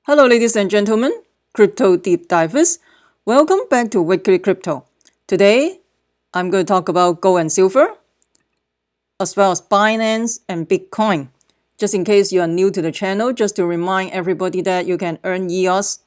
Hello ladies and gentlemen, crypto deep divers. Welcome back to Weekly Crypto. Today, I'm going to talk about gold and silver, as well as Binance and Bitcoin. Just in case you are new to the channel, just to remind everybody that you can earn EOS,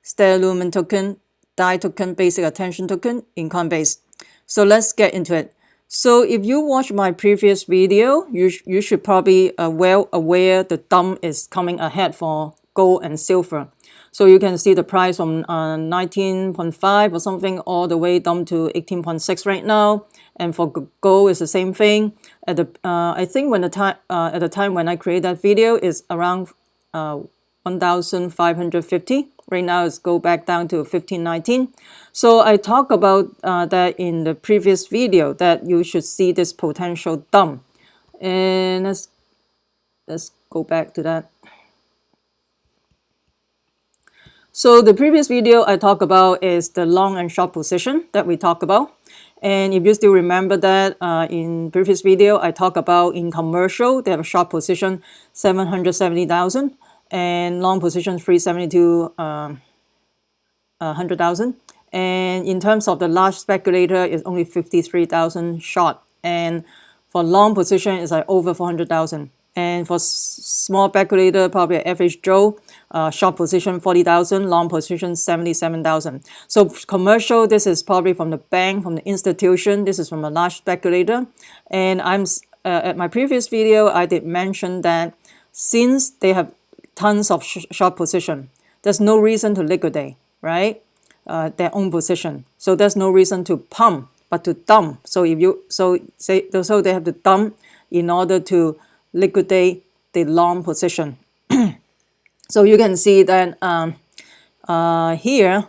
Stellar token, DAI token, basic attention token in Coinbase. So let's get into it. So if you watch my previous video, you should probably well aware the dump is coming ahead for gold and silver. So you can see the price from 19.5 or something all the way down to 18.6 right now. And for gold is the same thing. At the I think when at the time when I created that video is around 1,550. Right now it's go back down to 1519. So I talked about that in the previous video that you should see this potential dump. And let's go back to that. So the previous video I talked about is the long and short position that we talked about. And if you still remember that in previous video, I talked about in commercial, they have a short position 770,000 and long position 372 100,000. And in terms of the large speculator, it's only 53,000 short. And for long position, it's like over 400,000. And for small speculator, probably average Joe, short position 40,000, long position 77,000. So commercial, this is probably from the bank, from the institution. This is from a large speculator. And at my previous video, I did mention that since they have tons of short position, there's no reason to liquidate, right? Their own position. So there's no reason to pump, but to dump. So if you so they have to dump in order to liquidate the long position. So you can see that here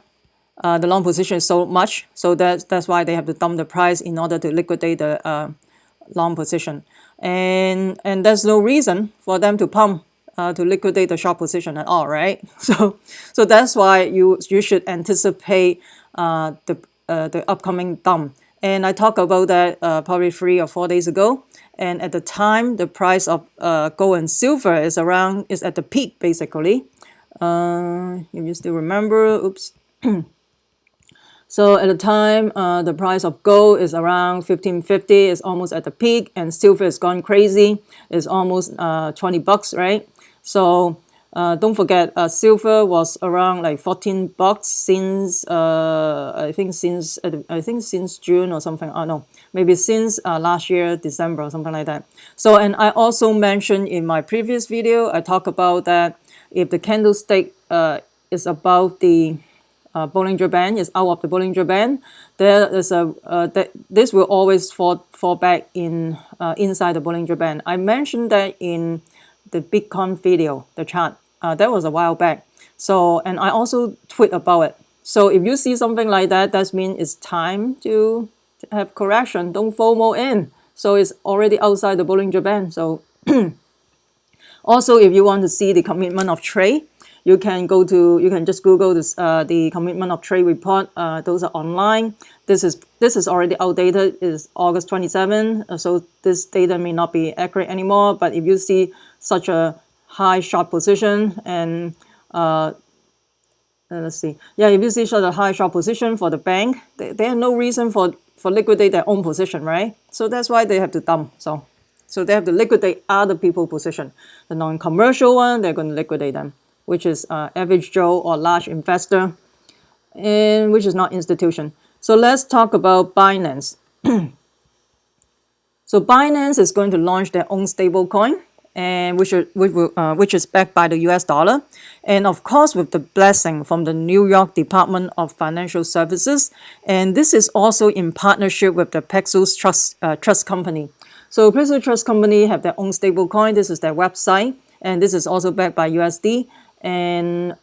the long position is so much, so that's why they have to dump the price in order to liquidate the long position, and there's no reason for them to pump to liquidate the short position at all, right? So that's why you should anticipate the upcoming dump. And I talked about that probably 3 or 4 days ago. And at the time, the price of gold and silver is at the peak, basically. If you still remember, oops. So at the time, the price of gold is around 1550. It's almost at the peak, and silver is gone crazy. It's almost 20 bucks, right? So don't forget, silver was around like 14 bucks since I think since June or something. Oh no, maybe since last year December or something like that. So, and I also mentioned in my previous video, I talk about that if the candlestick is above the Bollinger Band, is out of the Bollinger Band, there is this will always fall back in inside the Bollinger Band. I mentioned that in the Bitcoin video, the chart. That was a while back. So, and I also tweet about it. So if you see something like that, that means it's time to have correction. Don't FOMO in. So it's already outside the Bollinger Band. So also, if you want to see the commitment of trade, you can just Google this the commitment of trade report. Those are online. This is already outdated. It's August 27. So this data may not be accurate anymore. But if you see such a high short position and let's see, yeah, if you see such a high short position for the bank, they have no reason for liquidate their own position, right? So that's why they have to dump. So they have to liquidate other people's position. The non-commercial one, they're going to liquidate them, which is average Joe or large investor, and which is not institution. So let's talk about Binance. So Binance is going to launch their own stablecoin, and which is backed by the US dollar, and of course with the blessing from the New York Department of Financial Services, and this is also in partnership with the Paxos Trust Company. So Paxos Trust Company have their own stablecoin. This is their website, and this is also backed by USD. And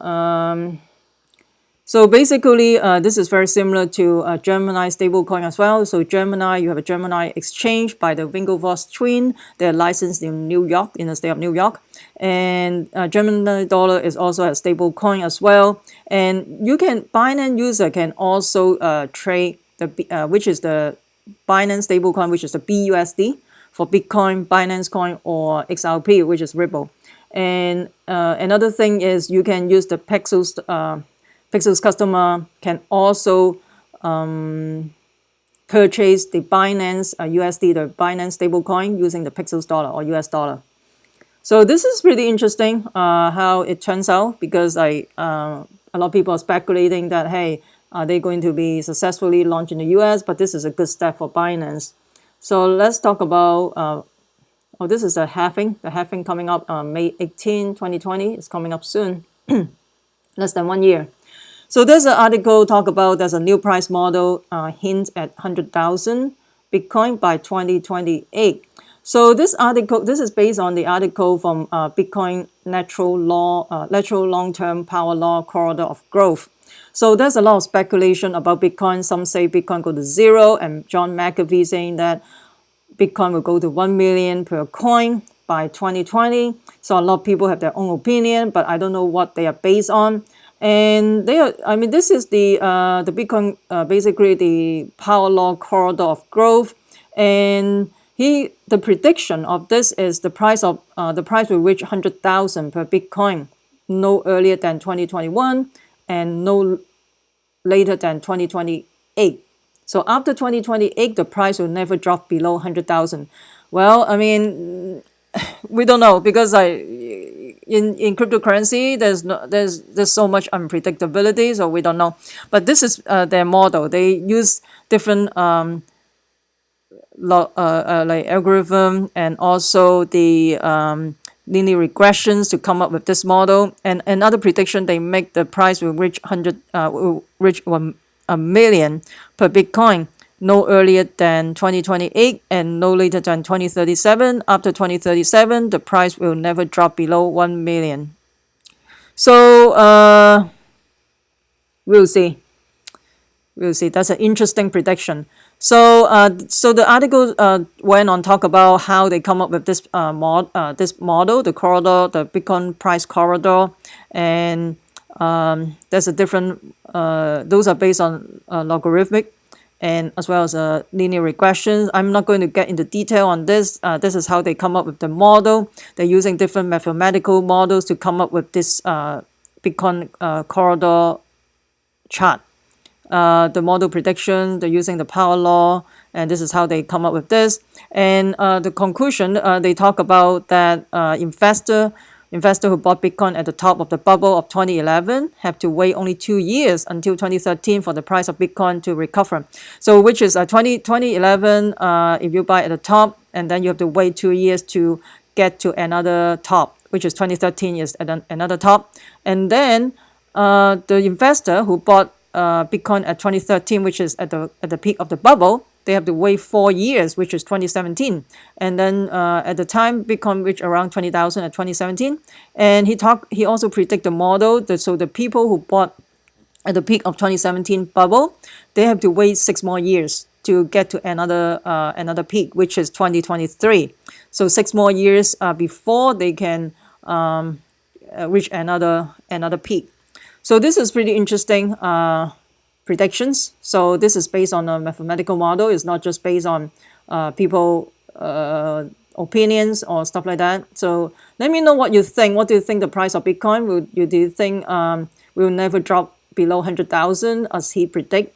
so basically, this is very similar to Gemini stablecoin as well. So Gemini, you have a Gemini exchange by the Winklevoss twin. They're licensed in New York, in the state of New York. And Gemini dollar is also a stablecoin as well. And Binance user can also trade which is the Binance stablecoin, which is the BUSD for Bitcoin, Binance Coin, or XRP, which is Ripple. And another thing is you can use the Paxos customer can also purchase the Binance USD, the Binance stablecoin, using the Paxos dollar or US dollar. So this is pretty interesting how it turns out, because a lot of people are speculating that, hey, are they going to be successfully launched in the US? But this is a good step for Binance. So let's talk about, this is the halving coming up May 18, 2020. It's coming up soon, less than 1 year. So there's an article talk about there's a new price model hint at 100,000 Bitcoin by 2028. So this is based on the article from Bitcoin natural long-term power law corridor of growth. So there's a lot of speculation about Bitcoin. Some say Bitcoin go to zero, and John McAfee saying that Bitcoin will go to 1 million per coin by 2020. So a lot of people have their own opinion, but I don't know what they are based on. And this is the Bitcoin, basically the power law corridor of growth. And the prediction of this is the price will reach 100,000 per Bitcoin no earlier than 2021 and no later than 2028. So after 2028, the price will never drop below 100,000. Well, I mean, we don't know, because in cryptocurrency there's so much unpredictability, so we don't know. But this is their model. They use different like algorithm and also the linear regressions to come up with this model. And another prediction they make, the price will reach 1 million per Bitcoin no earlier than 2028 and no later than 2037. After 2037, the price will never drop below 1 million. So we'll see. That's an interesting prediction. So the article went on talk about how they come up with this model, the corridor, the Bitcoin price corridor, and there's a different. Those are based on logarithmic, and as well as linear regression. I'm not going to get into detail on this. This is how they come up with the model. They're using different mathematical models to come up with this Bitcoin corridor chart. The model prediction, they're using the power law, and this is how they come up with this. And the conclusion, they talk about that investor who bought Bitcoin at the top of the bubble of 2011 have to wait only 2 years until 2013 for the price of Bitcoin to recover. So which is 2011, if you buy at the top, and then you have to wait 2 years to get to another top, which is 2013 is at another top. And then the investor who bought Bitcoin at 2013, which is at the peak of the bubble, they have to wait 4 years, which is 2017. And then at the time, Bitcoin reached around 20,000 at 2017. And he also predict the model so the people who bought at the peak of 2017 bubble, they have to wait 6 more years to get to another peak, which is 2023. So 6 more years before they can reach another peak. So this is pretty interesting predictions. So this is based on a mathematical model. It's not just based on people opinions or stuff like that. So let me know what you think. What do you think the price of Bitcoin? Do you think will never drop below 100,000 as he predict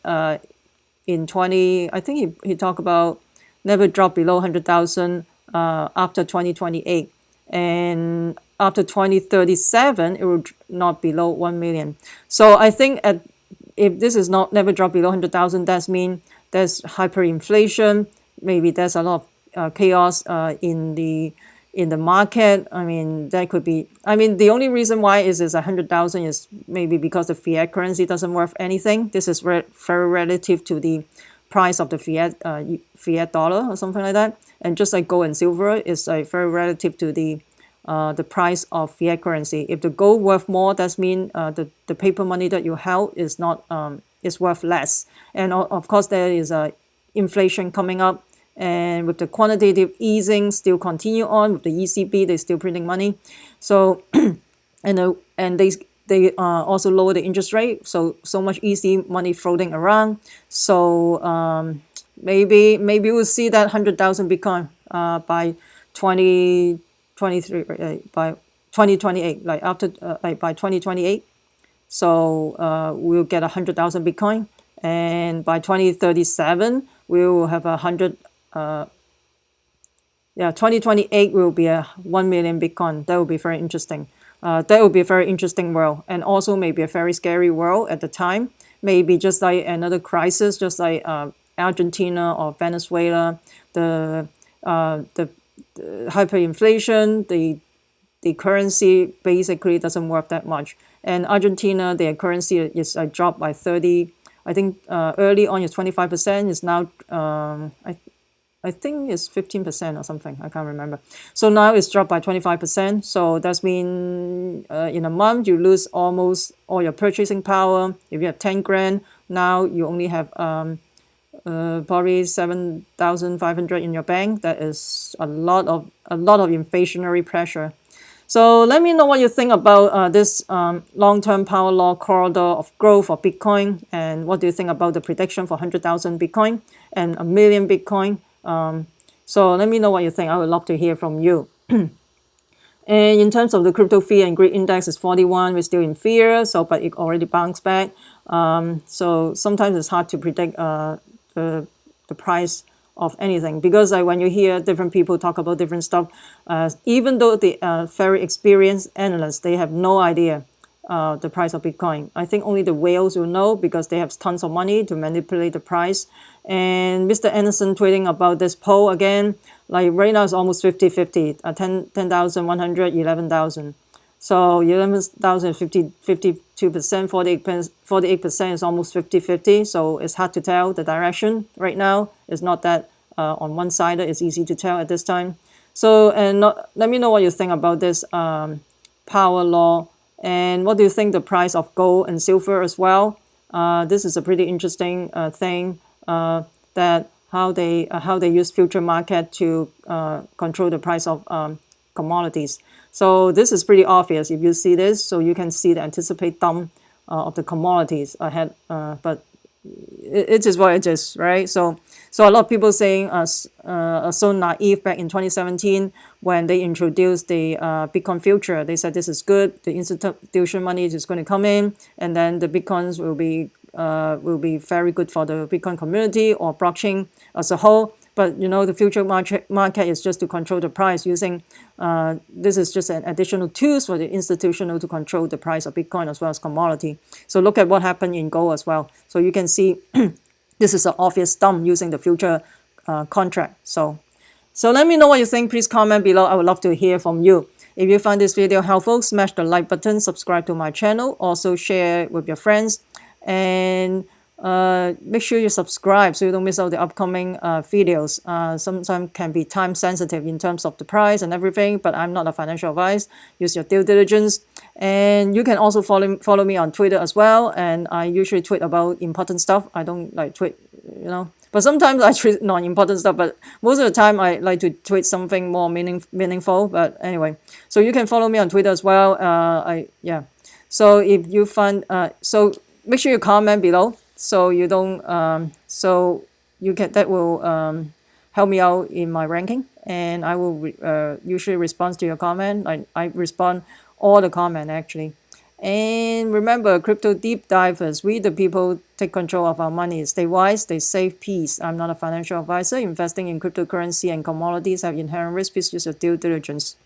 in 20? I think he talked about never drop below 100,000 after 2028. And after 2037, it will not below 1 million. So I think if this is not never drop below 100,000, that means there's hyperinflation. Maybe there's a lot of chaos in the market. I mean, that could be. I mean, the only reason why is 100,000 is maybe because the fiat currency doesn't worth anything. This is very relative to the price of the fiat dollar or something like that. And just like gold and silver is very relative to the price of fiat currency. If the gold worth more, that means the paper money that you held is not is worth less. And of course, there is inflation coming up, and with the quantitative easing still continue on with the ECB, they're still printing money. So and they also lower the interest rate. So much easy money floating around. So maybe we'll see that 100,000 Bitcoin by 2023, by 2028, like after like by 2028. So we'll get 100,000 Bitcoin, and by 2037 we will have 2028 will be a 1 million Bitcoin. That will be very interesting. That will be a very interesting world, and also maybe a very scary world at the time. Maybe just like another crisis, just like Argentina or Venezuela, the hyperinflation, the currency basically doesn't work that much. And Argentina, their currency is dropped by 30. I think early on is 25%. Is now I think it's 15% or something. I can't remember. So now it's dropped by 25%. So that's mean in a month you lose almost all your purchasing power. If you have 10 grand, now you only have probably 7,500 in your bank. That is a lot of inflationary pressure. So let me know what you think about this long-term power law corridor of growth for Bitcoin, and what do you think about the prediction for 100,000 Bitcoin and a million Bitcoin. So let me know what you think. I would love to hear from you. And in terms of the crypto fear and greed index is 41. We're still in fear, so but it already bounced back. So sometimes it's hard to predict the price of anything, because when you hear different people talk about different stuff, even though they are very experienced analysts, they have no idea the price of Bitcoin. I think only the whales will know, because they have tons of money to manipulate the price. And Mr. Anderson tweeting about this poll again, like right now it's almost 50-50, 10,100, 11,000. So 11,000 is 52%, 48% is almost 50-50. So it's hard to tell the direction right now. It's not that on one side, it's easy to tell at this time. So let me know what you think about this power law, and what do you think the price of gold and silver as well. This is a pretty interesting thing, that how they use future market to control the price of commodities. So this is pretty obvious if you see this. So you can see the anticipate dump of the commodities ahead, but it is what it is, right? So a lot of people saying so naive back in 2017 when they introduced the Bitcoin future. They said this is good. The institution money is going to come in, and then the Bitcoins will be very good for the Bitcoin community or blockchain as a whole. But the future market is just to control the price using, this is just an additional tools for the institutional to control the price of Bitcoin as well as commodity. So look at what happened in gold as well. So you can see this is an obvious dump using the future contract. So let me know what you think. Please comment below. I would love to hear from you. If you find this video helpful, smash the like button, subscribe to my channel, also share it with your friends, and make sure you subscribe so you don't miss out the upcoming videos. Sometimes can be time sensitive in terms of the price and everything, but I'm not a financial advice. Use your due diligence. And you can also follow me on Twitter as well, and I usually tweet about important stuff. I don't like tweet, but sometimes I tweet non-important stuff, but most of the time I like to tweet something more meaningful. But anyway, so you can follow me on Twitter as well. So if you find so make sure you comment below, so you don't so you can, that will help me out in my ranking, and I will usually respond to your comment. I respond all the comment actually. And remember, crypto deep divers, we the people take control of our money. Stay wise, stay safe, peace. I'm not a financial advisor. Investing in cryptocurrency and commodities have inherent risks. Please use your due diligence.